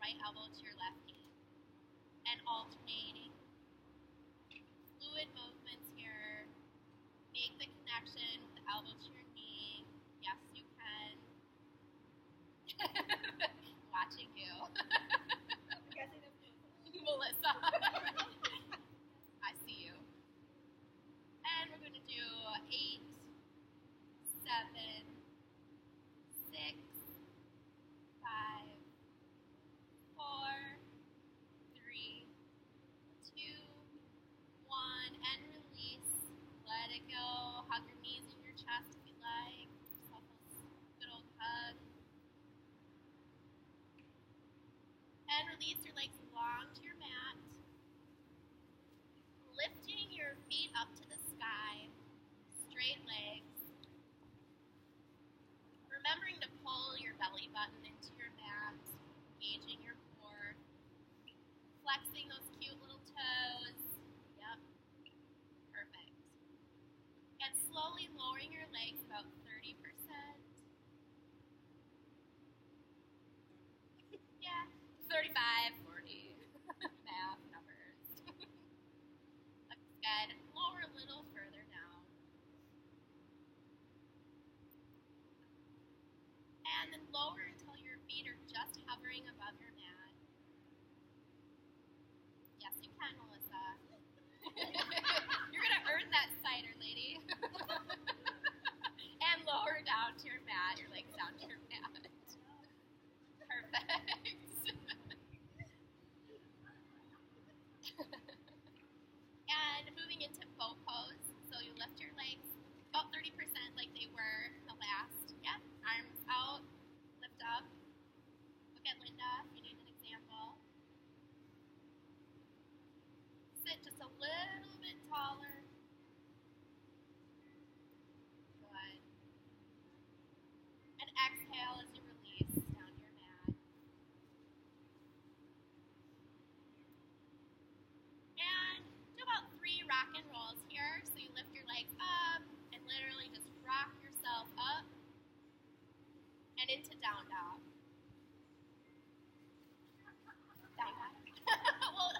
right elbow to your left knee. And alternating. Fluid movements here. Make the connection with the elbow to your knee. Yes, you can. Watching you. Melissa. I see you. And we're going to do 8, 7, 6, 5, 4, 3, 2, 1, and release. Let it go. Hug your knees in your chest if you like. Give yourself a good old hug. And release your legs long to your mat. Lifting your feet up to the sky. Straight legs. Remembering to pull your belly button into your mat. Engaging your core. Flexing those cute little toes. Yep. Perfect. And slowly lowering your legs about 30%. Yeah. 35, 40. Math numbers. Looks good. Lower a little further down. And then lower until your feet are just hovering above your mat. Yes, you can, Melissa. You're going to earn that cider, lady. And lower down to your mat, your legs down to your mat. Perfect. And moving into boat pose. So you lift your legs about 30% like they were the last. Yep. Arms out. Lift up. Look at Linda if you need an example. Sit just a little bit taller. Good. And exhale as you release down to your mat. And do about 3 rock and rolls here. So you lift your legs up and literally just rock yourself up and into down dog. Down dog. Well,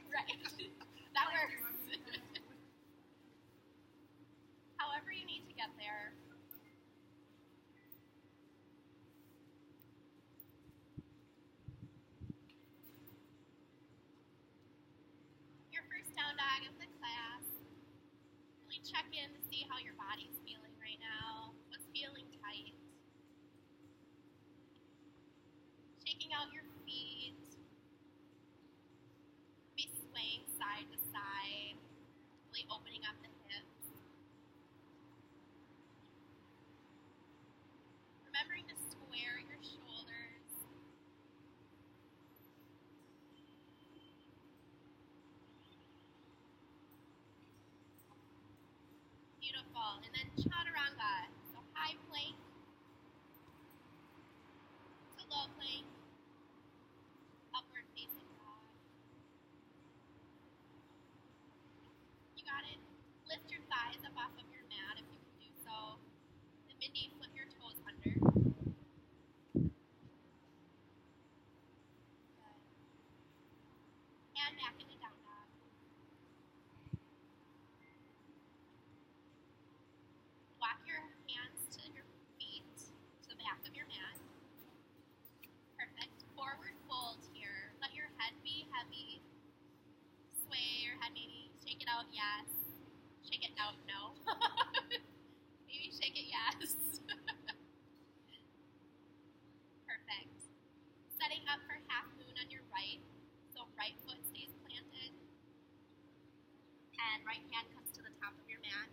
right. That works. However you need to get there. Your first down dog of the class. Really check in to see how your body's feeling right now. What's feeling tight? Shaking out your feet. Be swaying side to side. Really opening up the hips. Remembering to square your shoulders. Beautiful. And then chaturanga. So high plank to low plank. Upward facing dog. You got it. Lift your thighs up off of your mat if you can do so. And Mindy, flip your toes under. Good. And back into down dog. Walk your hands to your feet, to the back of your mat. Perfect. Forward fold here. Let your head be heavy. Sway your head maybe. Shake it out, yes. Shake it out, no. Maybe shake it, yes. Perfect. Setting up for half moon on your right. So right foot stays planted. And right hand comes to the top of your mat.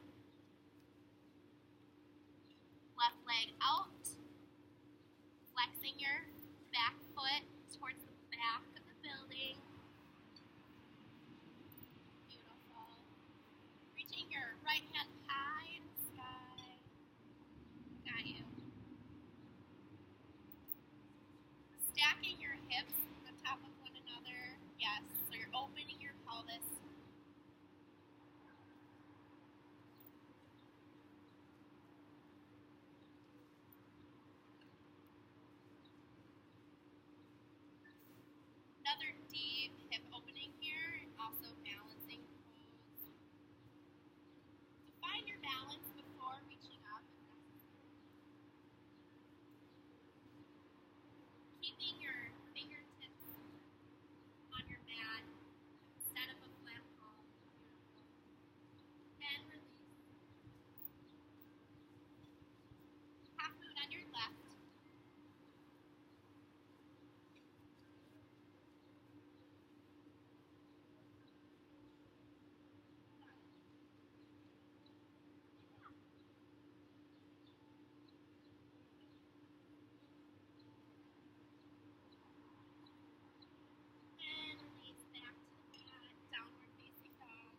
Left leg out. Flexing your back foot towards the back of the building. Beautiful. Reaching your right hand high in the sky. Got you. Stacking your hips on top of one another. Yes, so you're opening your pelvis. Another deep hip opening here, and also balancing pose. So find your balance before reaching up. Keeping your fingertips on your mat instead of a flat palm. And release. Half moon on your left. And release back to the mat, downward facing dog.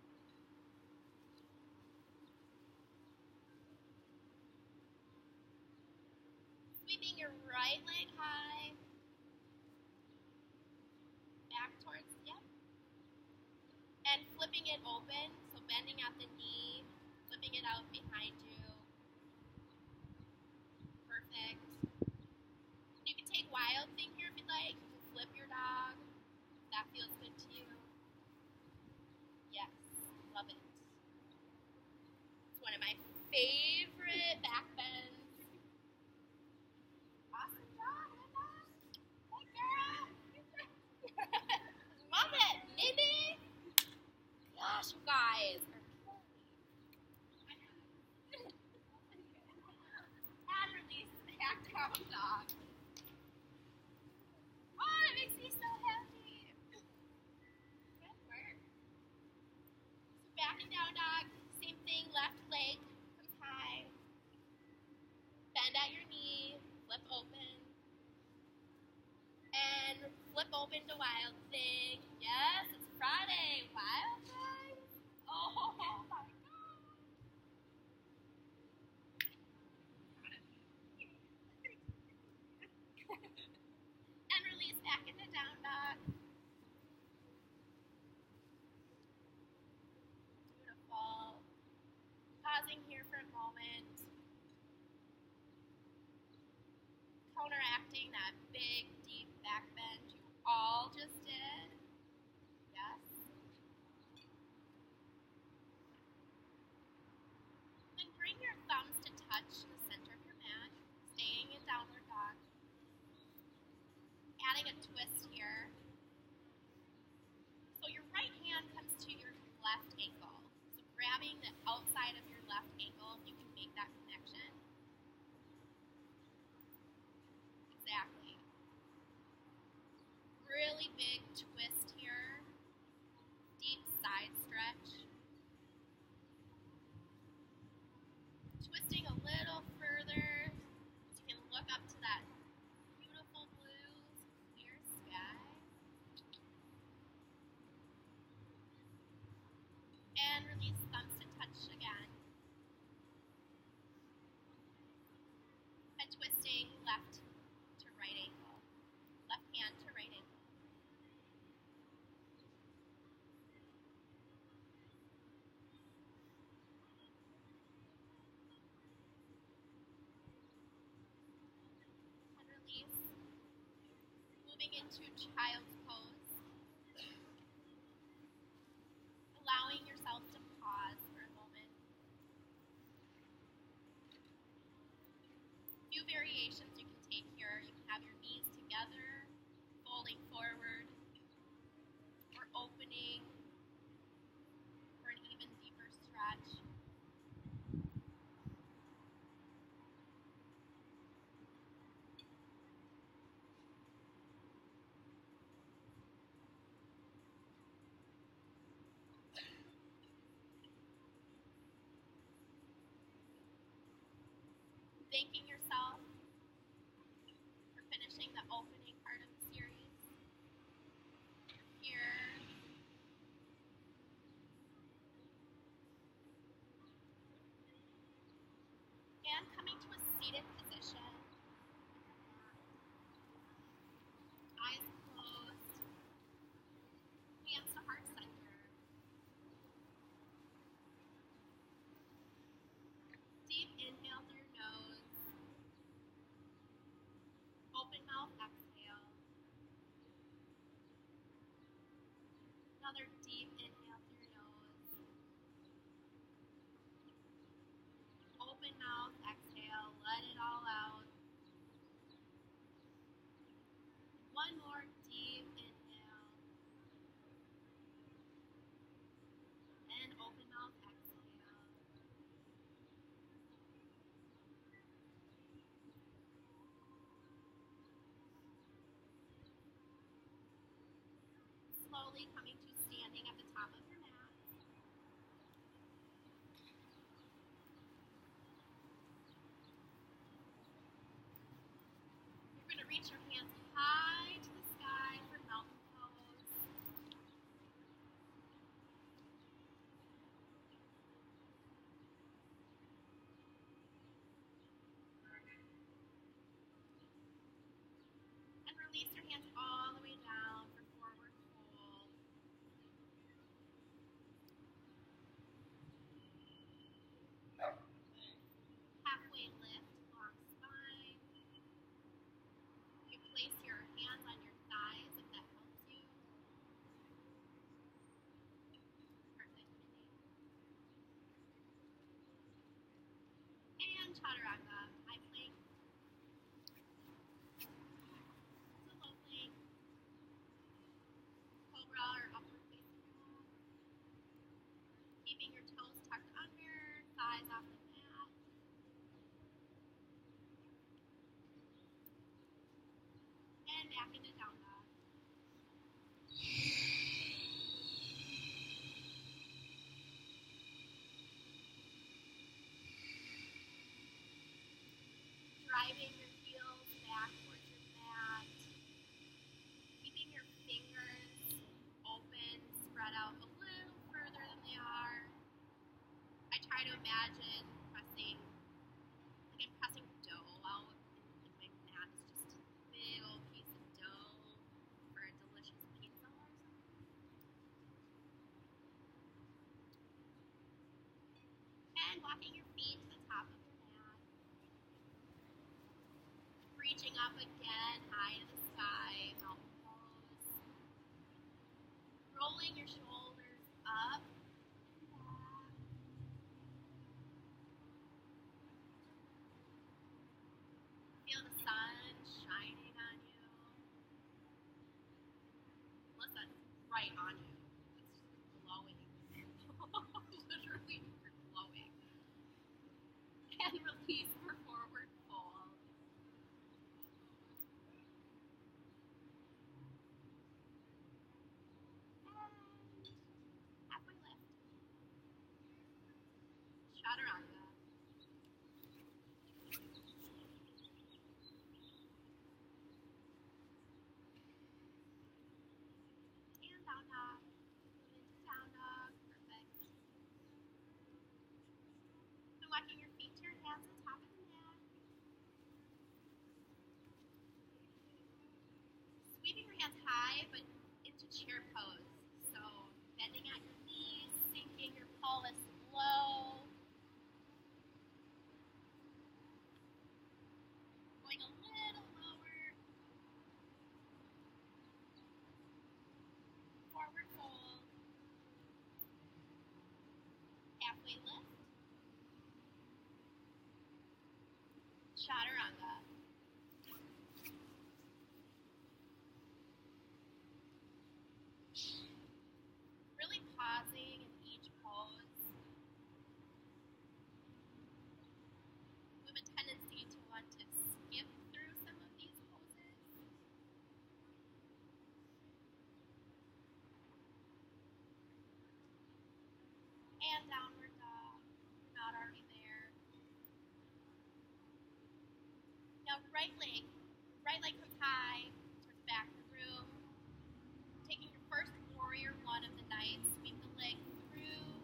Sweeping your right leg high, back towards, yep. And flipping it open, so bending at the knee, flipping it out behind you. Perfect. You can take wild thing here if you'd like. You can flip your dog. If that feels good to you. Yes, love it. It's one of my favorite back bends. Awesome job, Linda. Hey, girl. Love it, Mindy. Gosh, you guys are killing me. And release back down dog. Oh, that makes me so happy. Good work. So back and down dog, same thing, left leg comes high. Bend at your knee, flip open. And flip open to wild thing. Yes, it's Friday. Wild thing. Oh my God. And release back into down dog. Beautiful. Pausing here for a moment. Counteracting that big, deep back bend you all just did. Yes. Then bring your thumbs to touch the center of your mat, staying in downward dog. Adding a twist here. So your right hand comes to your left ankle. So grabbing the outside of your left ankle, you can make that connection. Exactly. Really big twist here. Deep side stretch. Twisting a little further so you can look up to that beautiful blue, clear sky. And release thumbs to touch again. And twisting left to right ankle. Left hand to right ankle. And release. Moving into child's pose. Allowing yourself to pause for a moment. A few variations you can take here. You can have your knees together, folding forward, or opening for an even deeper stretch. Thanking yourself for finishing the opening part of the series. Here. And coming to a seated position. Eyes closed. Hands to heart center. Deep inhale through your nose. Open mouth exhale. Another deep inhale through your nose. Open mouth, exhale, let it all out. One more deep inhale. And open mouth, exhale. Slowly coming to standing at the top of your mat. You're going to reach your hands high to the sky for mountain pose. And release your hands all the way down for forward fold. Halfway lift, long spine. You place your hands on your thighs if that helps you. Perfect. And chaturanga, high plank. To low plank. Cobra or upward facing dog. Keeping your toes tucked under, thighs off the mat. And back into down dog. Driving your heels back towards your mat. Keeping your fingers open, spread out a little further than they are. I try to imagine pressing, like I'm pressing dough out, and my mat is just a big old piece of dough for a delicious pizza or something. And walking your feet to the top of your mat. Reaching up again, high to the sky, mountain pose. Rolling your shoulders up and back. Feel the sun shining on you. Listen, right on you. It's glowing. Literally, you're glowing. And release for forward fold. And halfway lift. Chaturanga. And down dog. Into down dog. Perfect. And walking your feet to your hands on top of the mat. Sweeping your hands high, but into chair pose. So bending at your knees, sinking your pelvis low. Going a little lower. Forward fold. Halfway lift. Chaturanga. Really pausing in each pose. We have a tendency to want to skip through some of these poses. And downward dog. We're not already there. Now right leg comes high towards the back of the room. Taking your first warrior one of the night, sweep the leg through.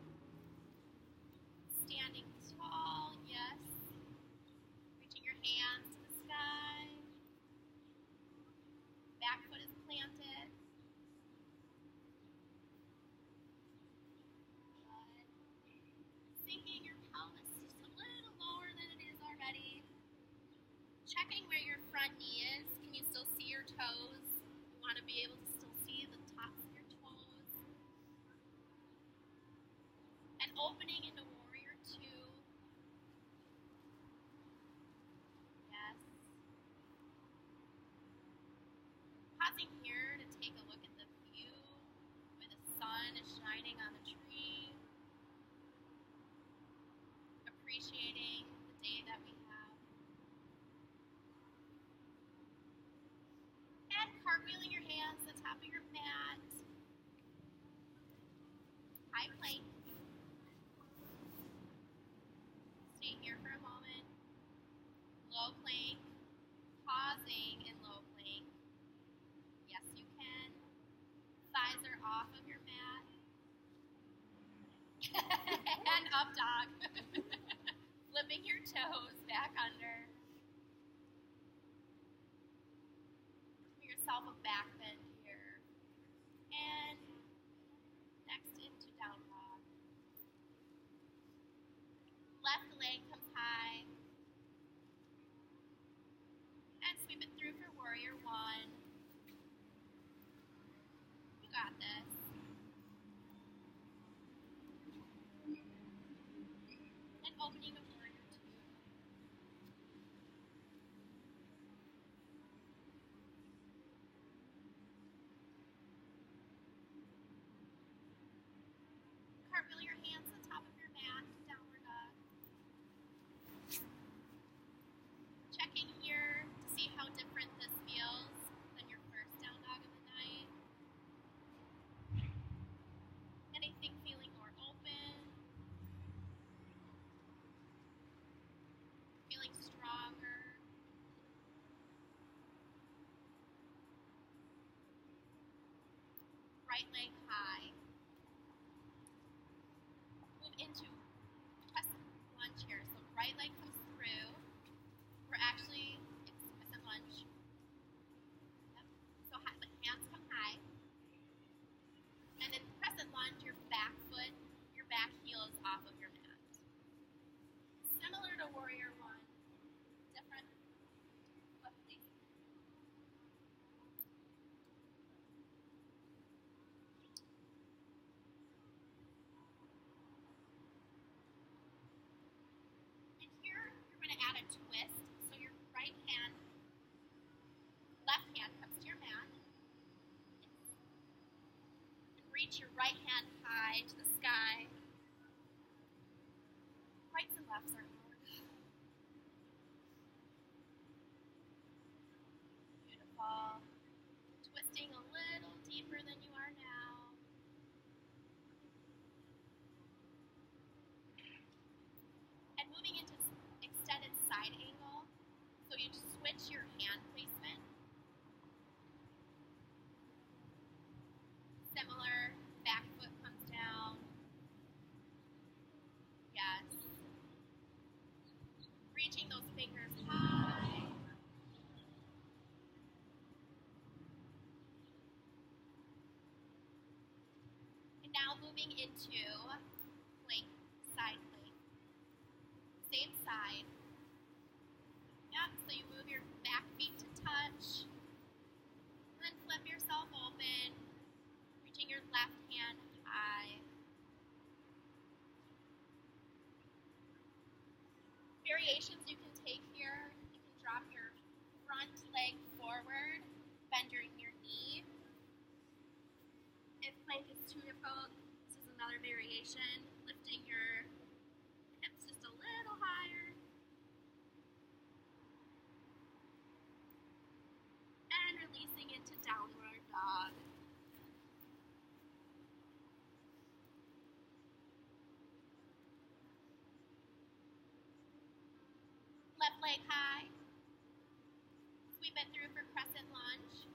Standing tall, yes. Reaching your hands to the sky. Back foot is planted. Good. Sinking your pelvis just a little lower than it is already. Checking where your front knee is. Can you still see your toes? You want to be able to still see the tops of your toes. opening into warrior two. Yes. Pausing here to take a look at the view where the sun is shining on the tree. Appreciating the day that we have. And cartwheeling your hands to the top of your mat. High plank. Stay here for a moment. Low plank. Pausing in low plank. Yes, you can. Thighs are off of your mat. And up dog. Flipping your toes back under. Give yourself a back bend here. And next into down dog. Left leg comes high. And sweep it through for warrior one. You got this. And opening to warrior two. Cartwheel your hands on top of your mat, downward dog. Checking here to see how different this feels than your first down dog of the night. Anything feeling more open? Feeling stronger? Right leg high. Move into crescent lunge here. So right leg comes through. We're actually, it's crescent lunge. Yep. So the hands come high. And in crescent lunge, your back foot, your back heel is off of your mat. Similar to warrior one. Different foot placement. And here, you're going to add a twist. So your right hand, left hand comes to your mat. And reach your right hand high to the sky. Rights and lefts are hard. Beautiful. Twisting a little deeper than you are now. And moving into extended side angle. So you switch your hand placement. Similar, back foot comes down. Yes. Reaching those fingers high. And now moving into plank, side plank. Same side. Yep, so you move your back feet to touch. And then flip yourself open. Reaching your left hand high. Variations you can take here. You can drop your front leg forward, bend your knee. If plank is too difficult, this is another variation. Lifting your hips just a little higher. And releasing into downward dog. Left leg high. Sweep it through for crescent lunge.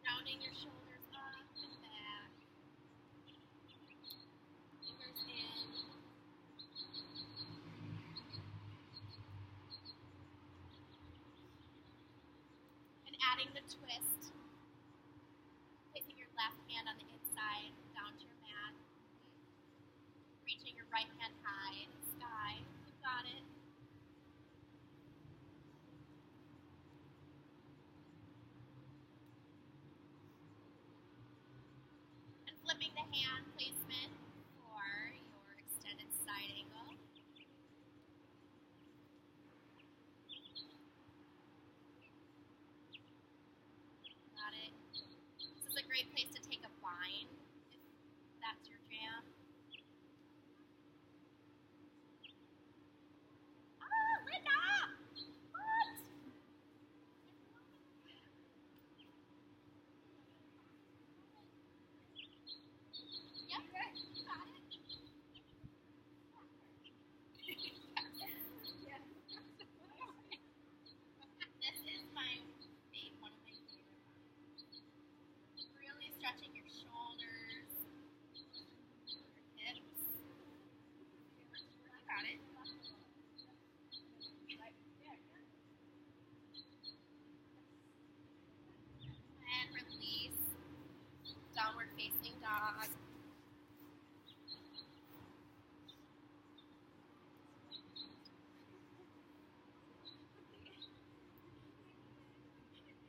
Rounding your shoulders up and back. Fingers in. And adding the twist. Placing your left hand on the inside, down to your mat. Reaching your right hand high in the sky. You got it. stretching your shoulders, your hips. You got it. And release. Downward facing dog.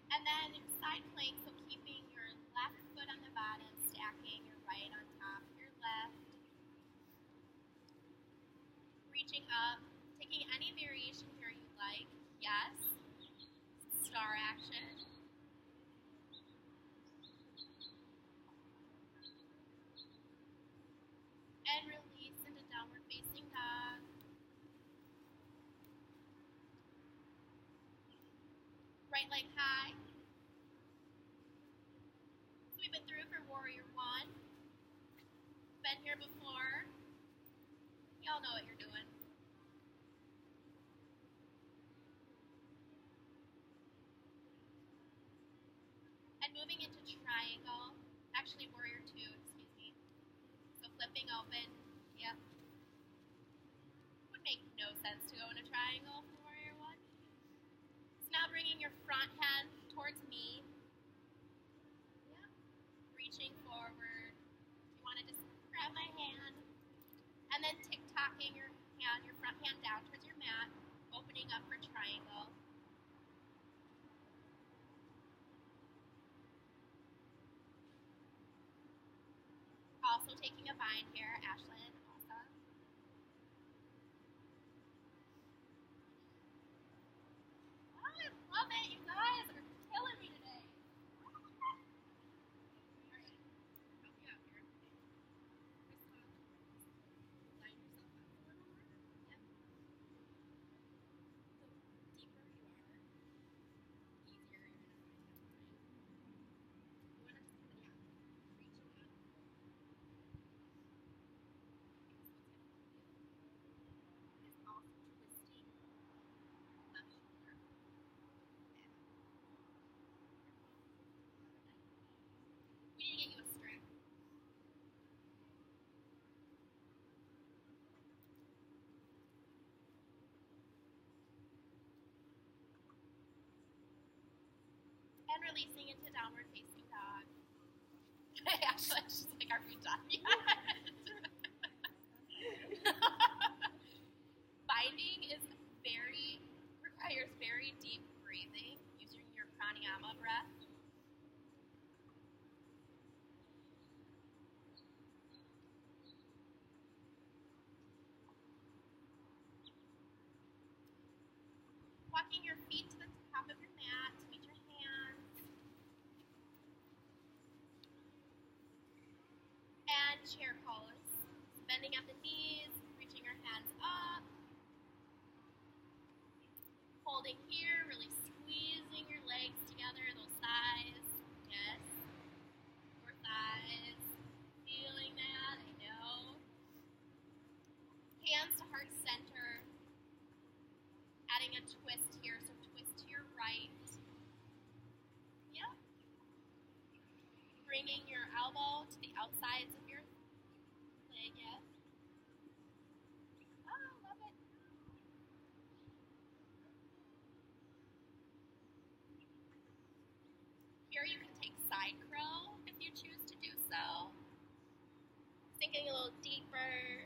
And then side plank, so keeping your left foot on the bottom, stacking your right on top of your left. Reaching up, taking any variation here you like. Yes. Star action. And release into downward facing dog. Right leg high. So we've been through for warrior one. Been here before. Y'all know what you're doing. And moving into triangle. Actually warrior two, excuse me. So flipping open. Yep. Would make no sense to go in a triangle for warrior one. So now bringing your front hand towards me. Yep. Reaching forward. You want to just grab my hand. And then tick-tocking your hand, your front hand down towards your mat. Opening up for triangle. Also taking a bind here, Ashlyn. Awesome. Oh, I love it. You guys are killing me today. All right. Help you out here. Line yourself up a little more. Yep. The deeper you are, easier you're going to find that line. You want to just kind of, reaching up. Is also twisting left shoulder. We need to get you a strap. And releasing into downward facing dog. Actually, she's like, are we done yet? Binding requires very deep breathing using your pranayama breath. Walking your feet to the top of your mat to meet your hands. And chair pose. Bending at the knees, reaching your hands up. Holding here, really squeezing your legs together, those thighs. Yes. Your thighs. Feeling that, I know. Hands to heart center. Adding a twist here, so twist to your right. Yep. Bringing your elbow to the outsides of your leg, yes. Oh, love it. Here you can take side crow if you choose to do so. Sinking a little deeper.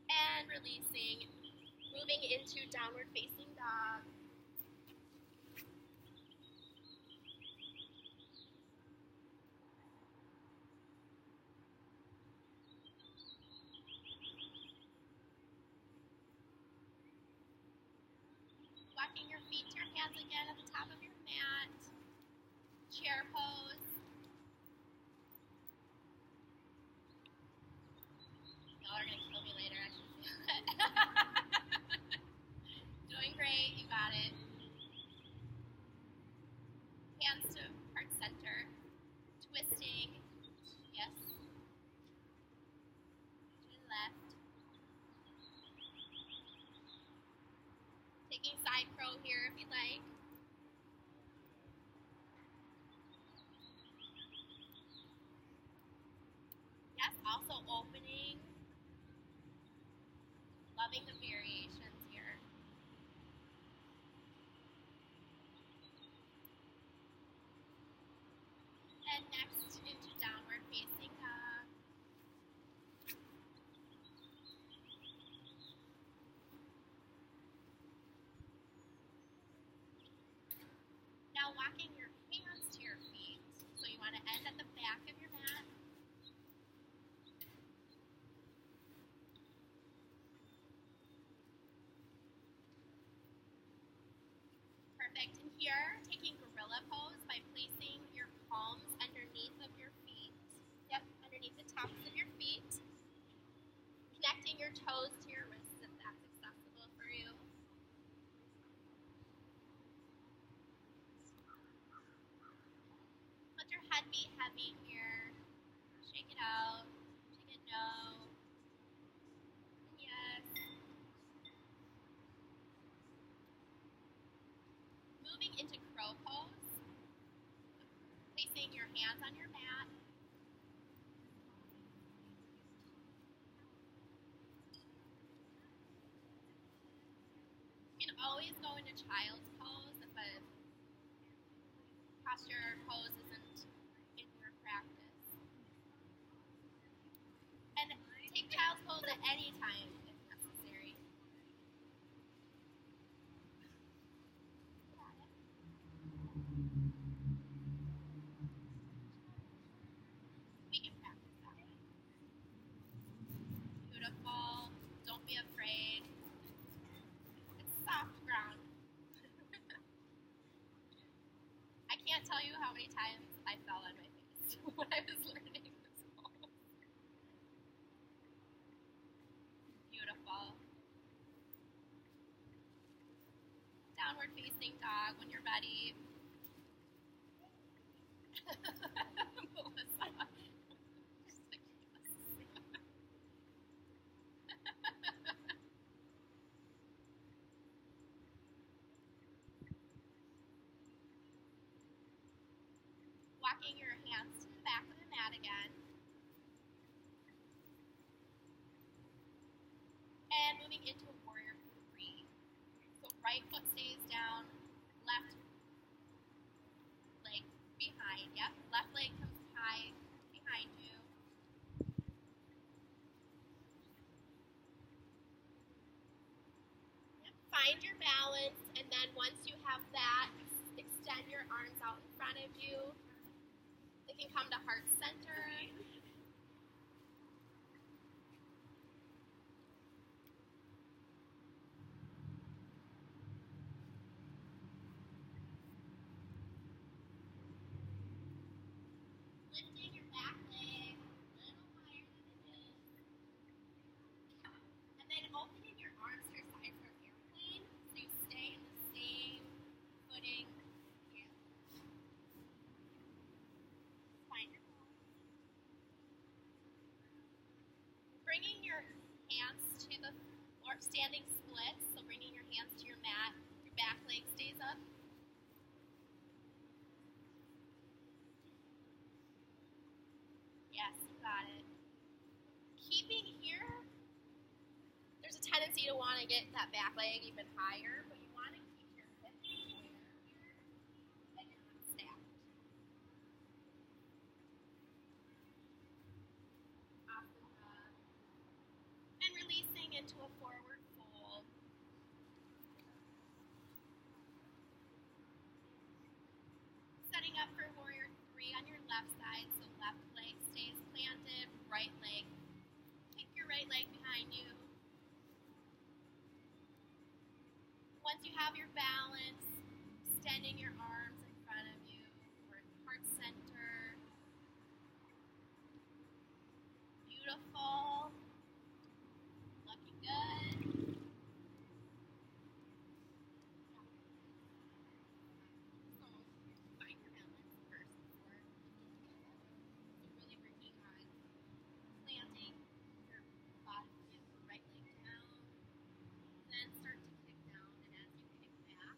And releasing, moving into downward facing dog. Walking your feet to your hands again at the top of your mat. Chair pose. Y'all are going to kill me later, I can feel it. Doing great, you got it. Hands to heart center. Twisting. Yes. To the left. Taking here if you'd like. Yes, also opening. Loving the variations here. And next into downward facing dog. Now walking your hands to your feet. So you want to end at the back of your mat. Perfect. And here, taking gorilla pose by placing your palms underneath of your feet. Yep, underneath the tops of your feet. Connecting your toes to your wrists if that's accessible for you. Let your head be heavy here. Shake it out. Take a no. Yes. Moving into crow pose. Placing your hands on your mat. You can always go into child's pose if a posture or pose isn't in your practice. And take child's pose at any time if necessary. We can practice that way. Beautiful. Don't be afraid. It's soft ground. I can't tell you how many times I fell on my face when I was learning this pose. Beautiful. Downward facing dog when you're ready. Melissa. Just like, yes. Walking your hands to the back of the mat again. And moving into warrior 3. So right foot stays down, left leg behind. Yep, left leg comes high behind you. Yep. Find your balance, and then once you have that, extend your arms out in front of you. They can come to heart center. Lifting your back leg a little higher than it is. And then opening your arms to your side for airplane, so you stay in the same footing. Yeah. Find your balance. Bringing your hands to the or standing splits, so bringing your hands to your mat, your back leg stays up. Yes, you got it. Keeping here, there's a tendency to want to get that back leg even higher, but you want to keep your hips square here and you're not stacked. Awesome job. And releasing into a forward fold. Setting up for warrior 3 on your left side, so left leg stays planted, right leg. Kick your right leg behind you. Once you have your balance, extending your arms in front of you, or heart center. Beautiful. Looking good. So find your balance first before so really working on planting your bottom of your right leg down. Then start to kick down, and as you kick back,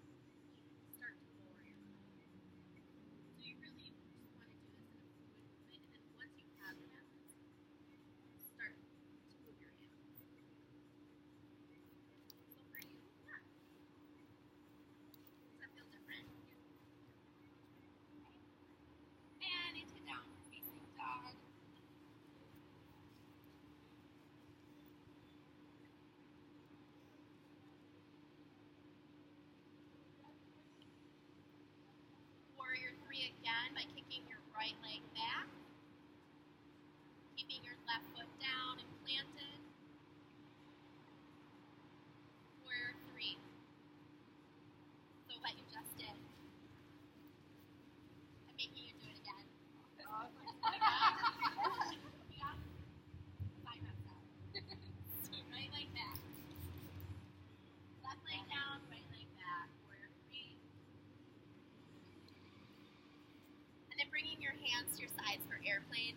hands to your sides for airplane.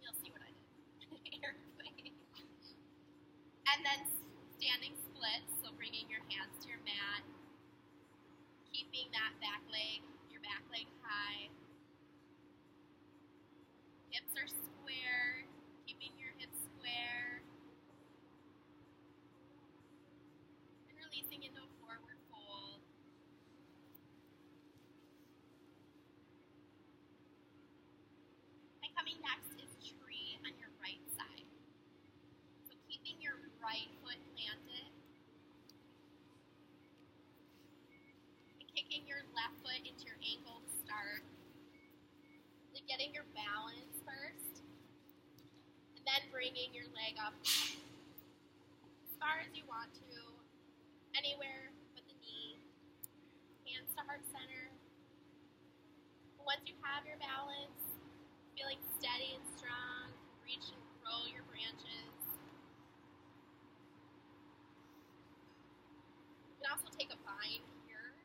You'll see what I did. Airplane. And then standing splits, so bringing your hands to your mat, keeping that your back leg high. Hips are square, keeping your hips square. And releasing into a forward fold. And coming next is tree on your right side. So keeping your right foot planted. And kicking your left foot into your ankle to start. Getting your balance first, and then bringing your leg up as far as you want to, anywhere but the knee, hands to heart center. Once you have your balance, feeling steady and strong, reach and grow your branches. You can also take a bind here.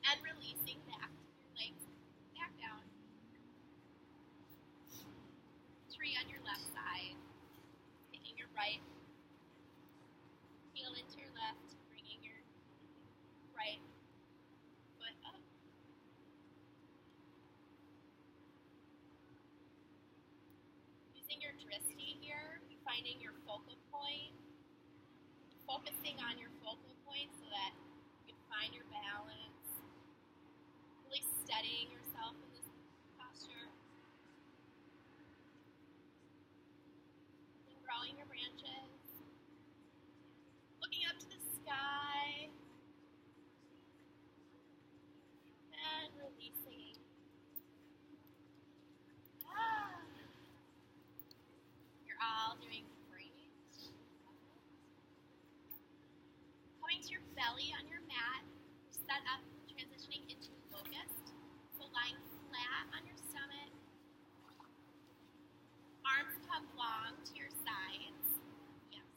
And releasing back your legs back down. Tree on your left side. Taking your right heel into your left, bringing your right foot up. Using your drishti here, finding your focal point. Focusing on your focal point so that you can find your balance. Really steadying yourself in this posture. And growing your branches. Looking up to the sky. And releasing. You're all doing great. Coming to your belly on your mat, set up, transitioning into locust. So lying flat on your stomach. Arms come long to your sides. Yes.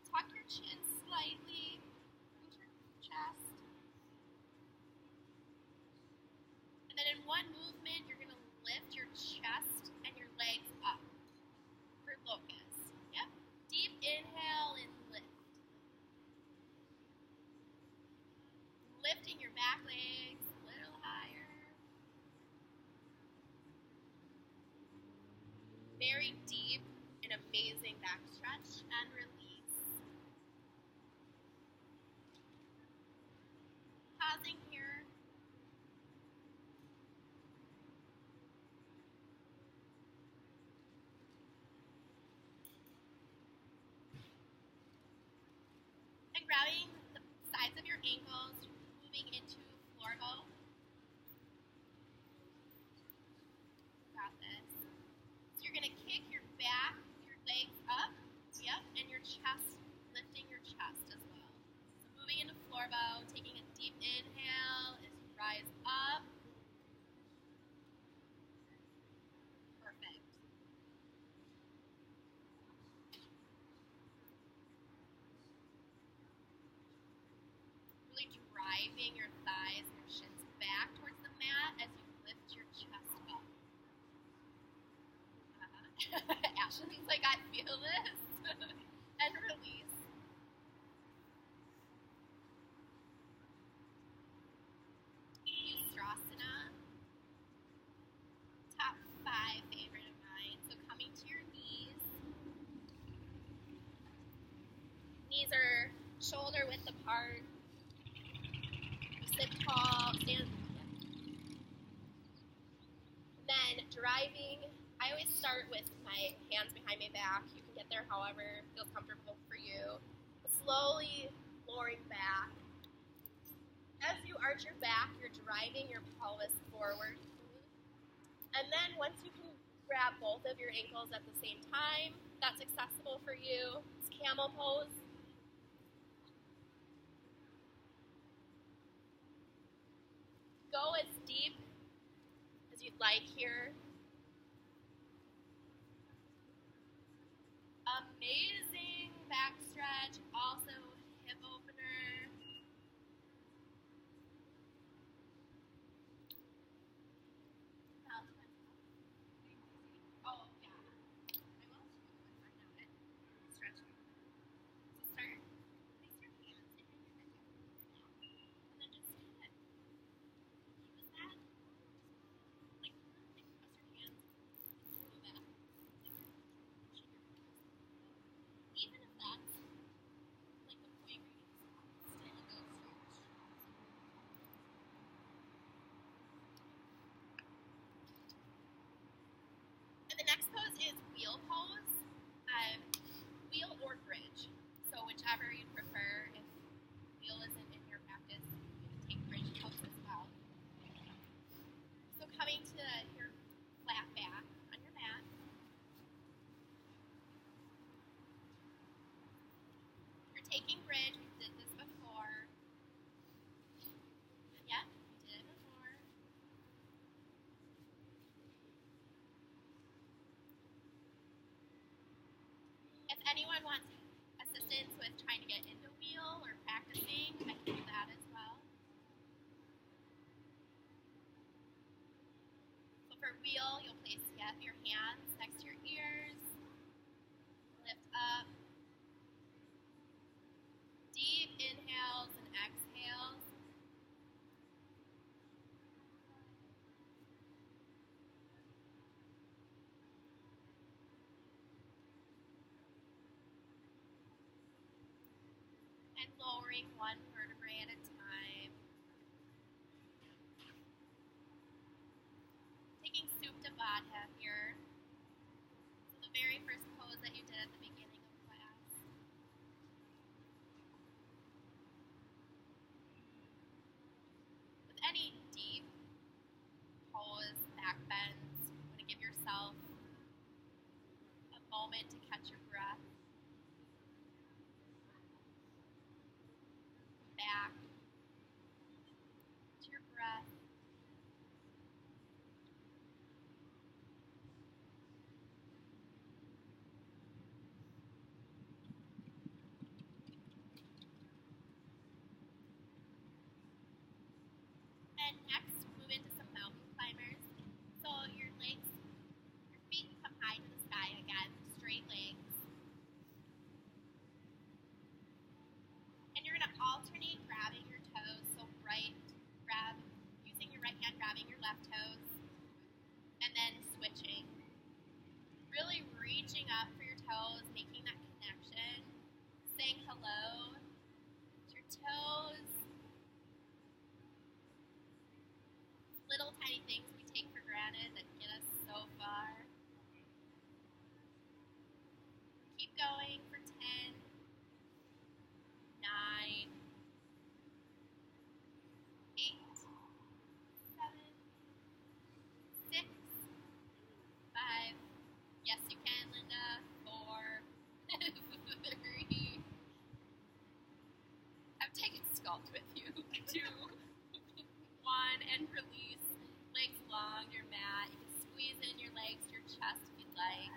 Tuck your chin slightly into your chest. And then in one movement, you're going to lift your chest and your legs up for locust. Yep. Deep inhale and lift. Lifting your back legs a little higher. Very deep and amazing back stretch and release. Pausing here. And grabbing the sides of your ankles, moving into floor bow. Got this. So you're going to kick your back, your legs up, yep, and your chest, lifting your chest as well. So moving into floor bow, taking a deep inhale as you rise up. Perfect. Really driving your thighs and your shins back towards the mat as you lift your chest up. Ashley's like, I feel this. And release. Ustrasana. Top 5 favorite of mine. So coming to your knees. Knees are shoulder width apart. Sit tall, stand. Then driving, I always start with my hands behind my back. You can get there however feels comfortable for you. Slowly lowering back. As you arch your back, you're driving your pelvis forward. And then once you can grab both of your ankles at the same time, that's accessible for you. It's camel pose. Go as deep as you'd like here. Amazing back stretch, also hip opener. Oh, yeah. I will find out it. Stretch. So start, place your hands in your head. And then just do it. Use that. Like press your hands. Pull back. Even if that's like the point where you still go stretch. And the next pose is wheel pose. Wheel or bridge. So whichever you prefer. If wheel isn't in your practice, you can take bridge pose as well. So coming to your flat back on your mat. You're taking bridge. We did this before. Yeah, we did it before. If anyone wants assistance with trying to get into wheel or practicing, I can do that as well. So for wheel, you'll place your hands next to your ears. Lift up. Deep inhales and exhales. And lowering one vertebrae at a time. Taking Supta Baddha here. So the very first pose that you did at the beginning of class. With any deep pose, back bends, you want to give yourself a moment to catch your breath. Back to your breath. And next, move into some mountain climbers. So your legs, your feet come high to the sky again, straight legs. And you're going to alternate grabbing your toes. So using your right hand, grabbing your left toes. And then switching. Really reaching up for your toes, making that connection. Saying hello to your toes. Little tiny things we take for granted that get us so far. Keep going for 10, 9, 8, 7, 6, 5. Yes, you can, Linda. 4, 3. I'm taking Sculpt with you. 2, 1, and release. Legs long, your mat. You can squeeze in your legs to your chest if you'd like.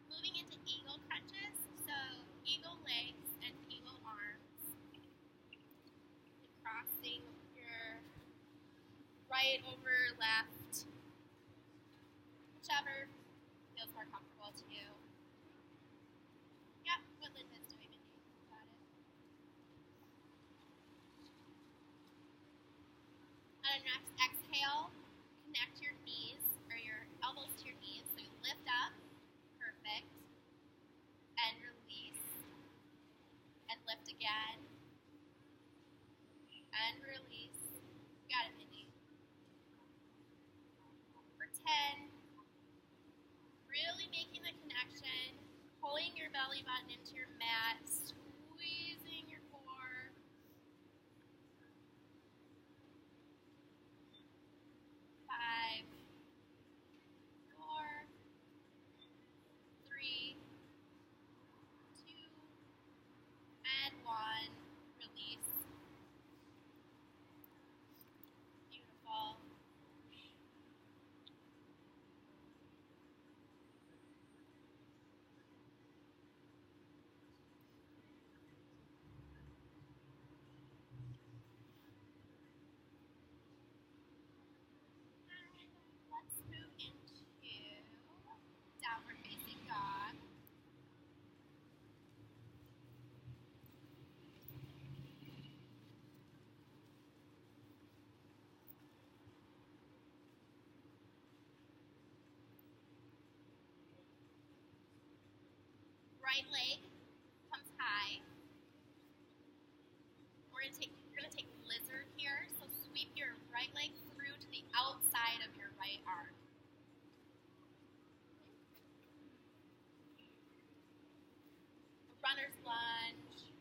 Moving into eagle crunches. So eagle legs and eagle arms. And crossing your right over left. Whichever feels more comfortable to you. Yeah, what Linda's doing, Mindy. Got it. On a next exhale, connect your knees, or your elbows to your knees. So you lift up, perfect, and release, and lift again, and release. Got it, Mindy. For 10, really making the connection, pulling your belly button into your mat, squeezing your core. 5, 4, right leg comes high. You're gonna take lizard here. So sweep your right leg through to the outside of your right arm. Runner's lunge.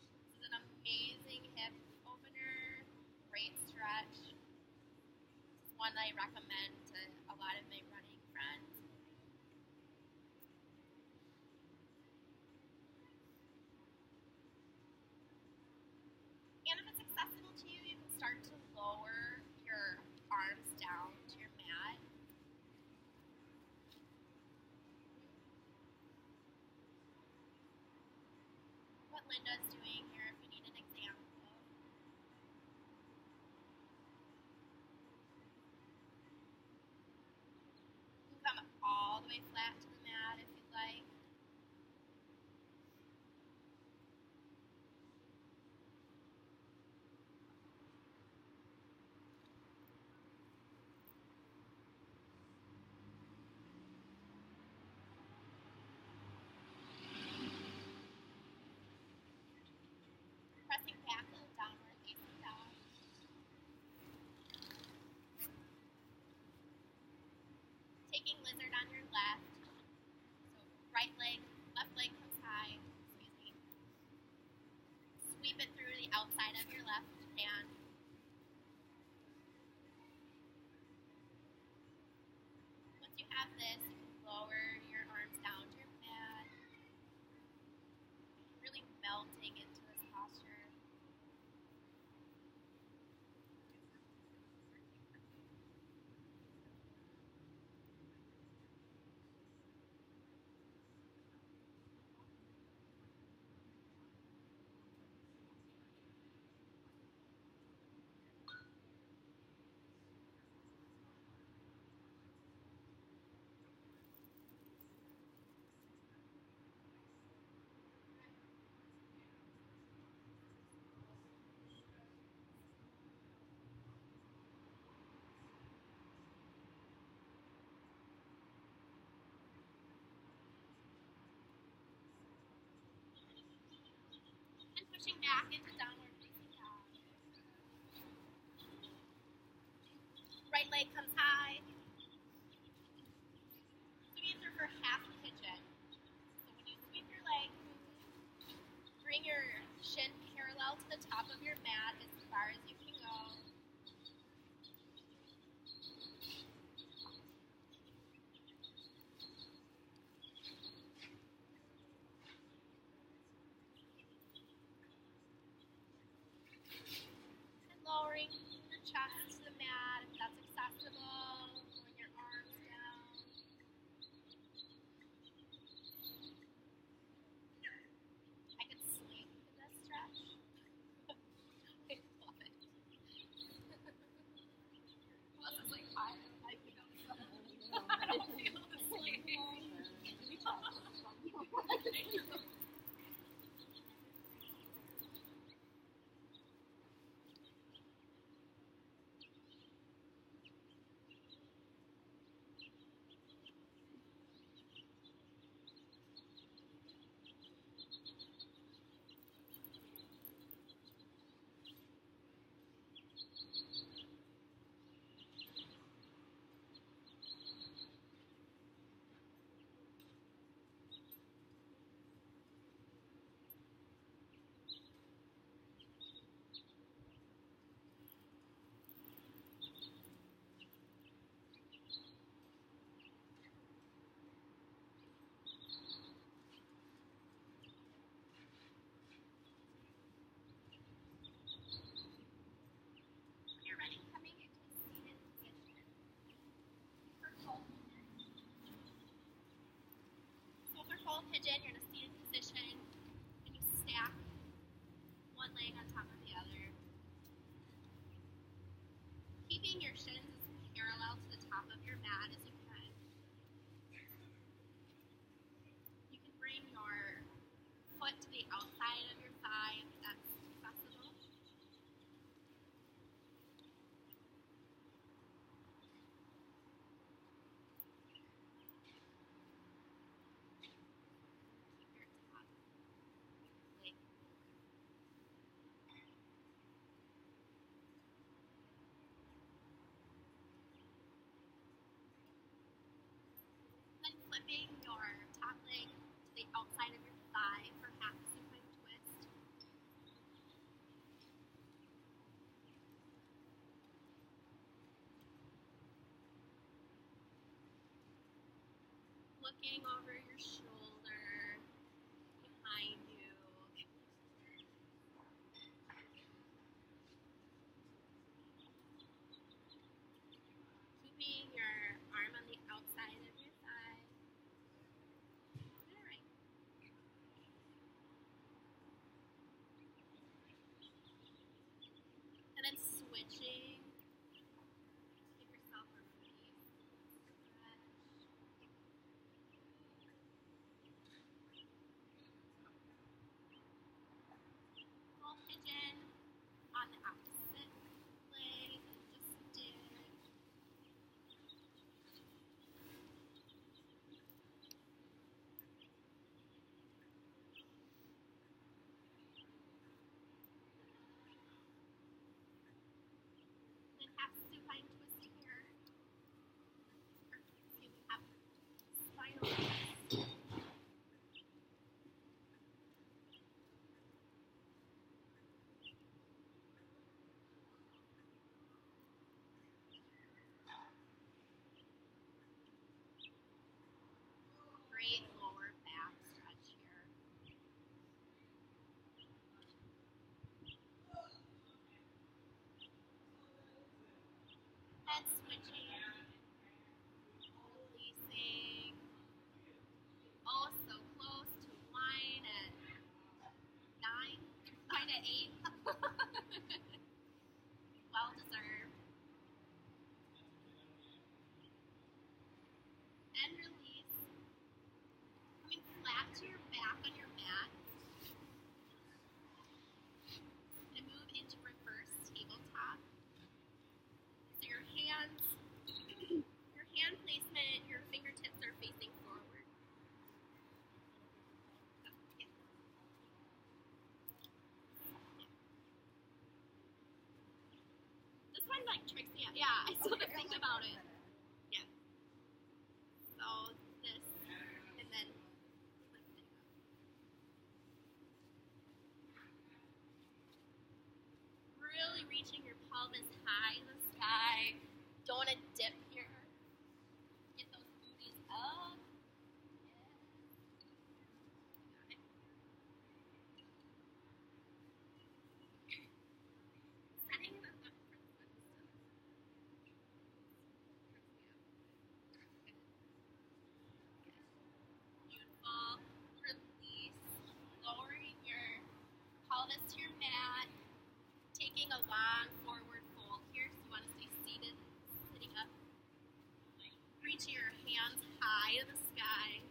This is an amazing hip opener. Great stretch. This is one I recommend to a lot of my running friends. And if it's accessible to you, you can start to lower your arms down to your mat. What Linda's doing here, if you need an example. You can come all the way flat to the mat if you'd like. Pressing back in downward facing dog. Taking lizard on your left. So left leg comes high. Excuse me. Sweep it through the outside of your left hand. Once you have this, you can lower your arms down to your mat. Really melting into this posture. And pushing back into downward facing dog. Right leg comes high. Sweep through for half pigeon. So when you sweep your leg, bring your shin parallel to the top of your mat as far as you can go. And lowering your chest to the mat if that's accessible. Lowering your arms down. I could sleep in this stretch. I love it. Well, this is like hot. I feel the sleep. You're ready, coming into a seated position. For fold pigeon. So for fold pigeon, you're in a seated position and you stack one leg on top of the other. Keeping your shins as parallel to the top of your mat as you can. You can bring your foot to the outside of your thigh if that's possible. looking over your shoulder, behind you. Keeping your arm on the outside of your thigh. Alright. And then switching. Give yourself a release. Stretch. Full pigeon on the opposite leg. Just did. Then half supine twist here. Or, excuse me, half spinal twist. Great lower back stretch here. And switching, releasing. Oh, so close to line at 9, line at 8. Well deserved. And release. Coming flat to your back on your mat. And move into reverse tabletop. So your hand placement, your fingertips are facing forward. Yeah. This one like tricks me out. Yeah, I still have to think about it. Yeah. So this, and then lifting up. Really reaching your pelvis high in the sky. Don't want to dip here. Get those booties up. Yeah. Setting them up for the footsteps. Beautiful. Release. Lowering your pelvis to your mat. Taking a long forward fold here. So you want to stay seated, sitting up. Reach your hands high to the sky.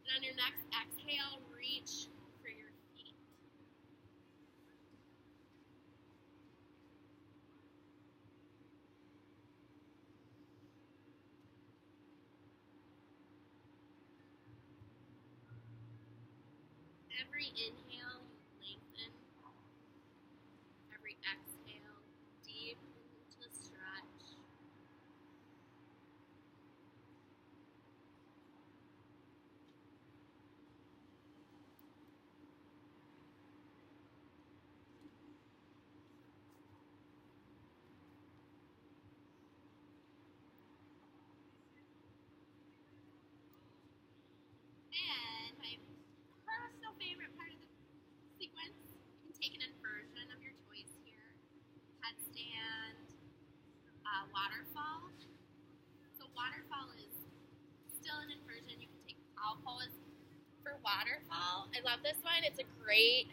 And on your next exhale, reach for your feet. Every inhale, you lengthen. Every exhale, deep into the stretch. And my personal favorite part of the sequence, you can take an inversion of your choice here. Headstand, waterfall. So waterfall is still an inversion. You can take cow pose for waterfall. I love this one. It's a great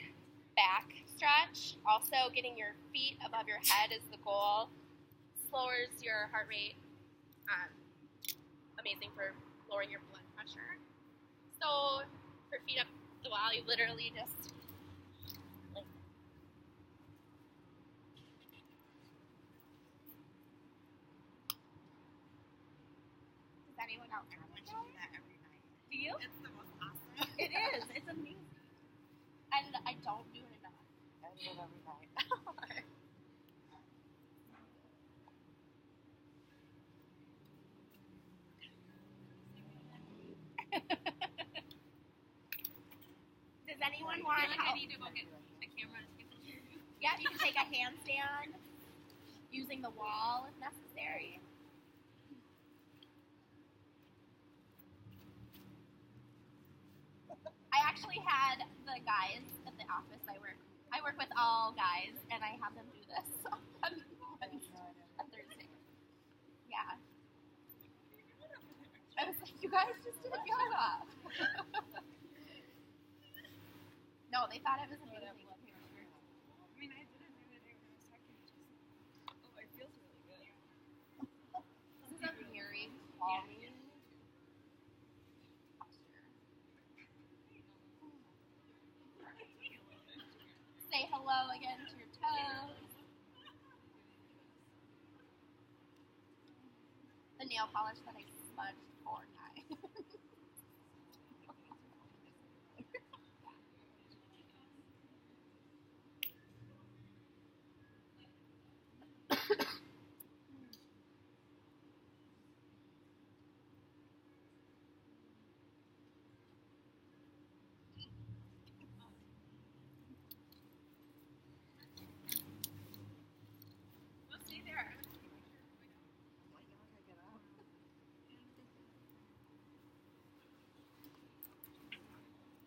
back stretch. Also, getting your feet above your head is the goal. Lowers your heart rate. Amazing for lowering your blood pressure. So for feet up the wall, you literally just like. Does anyone else do that every night? Do you? It's the most awesome. It is. It's amazing. And I don't do it enough. I do it every night. Does anyone want help? I need to go get a camera to take pictures. Yeah, you can take a handstand using the wall if necessary. guys at the office I work with all guys, and I have them do this on Thursday. Yeah. I was like, you guys just did yoga. No, they thought it was amazing. I mean, I did it the other day when I was talking to Jason. Oh, it feels really good. This is a very calming posture. Say hello again to your toes. The nail polish that I smudged 4 times. We'll see there.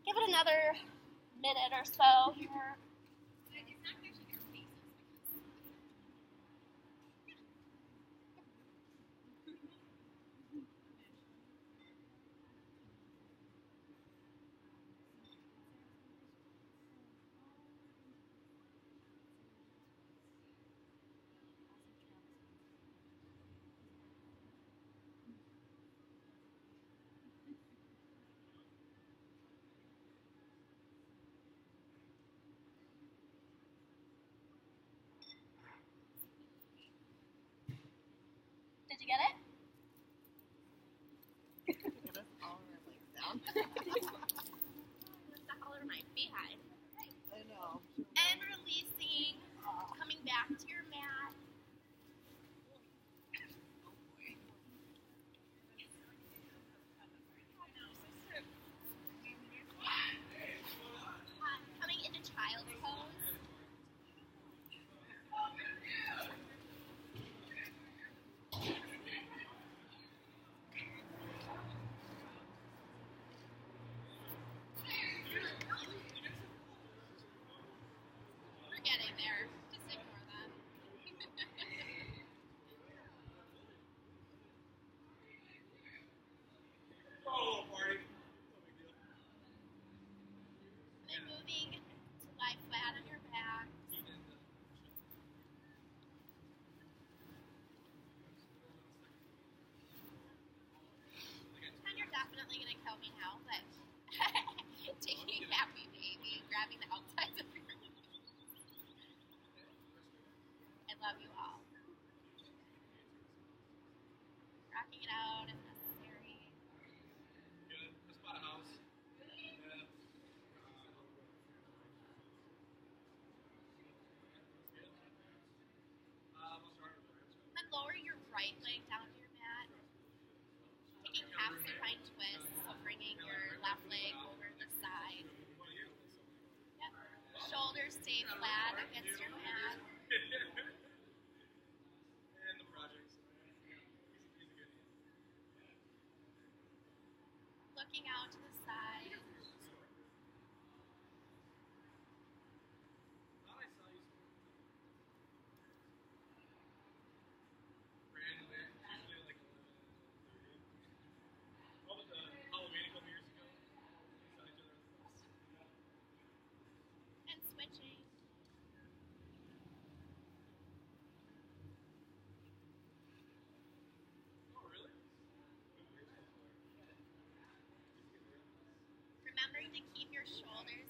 Give it another minute or so here. It's not actually your faces. Did you get it? Get us all our legs down. It's all over my behind. I know. And releasing, coming back to your mat. Coming into child's pose. We're getting there. Just ignore them. Oh, party. And then moving to lie flat on your back. And you're definitely going to kill me now, but taking happy baby, grabbing the outsides of your I love you all. Rocking it out if necessary. Good. Just bought a house. Yeah. We'll start with the Then lower your right leg down to your mat. Taking half supine twist, so bringing your left leg over the side. Yep. Shoulders stay flat against your mat. And the projects. He's a good one. Looking out to the side. Thought I saw you randomly, usually like 11:30. What was Halloween a couple years ago? We saw each other at the bus. And switching. Oh, really? Remembering to keep your shoulders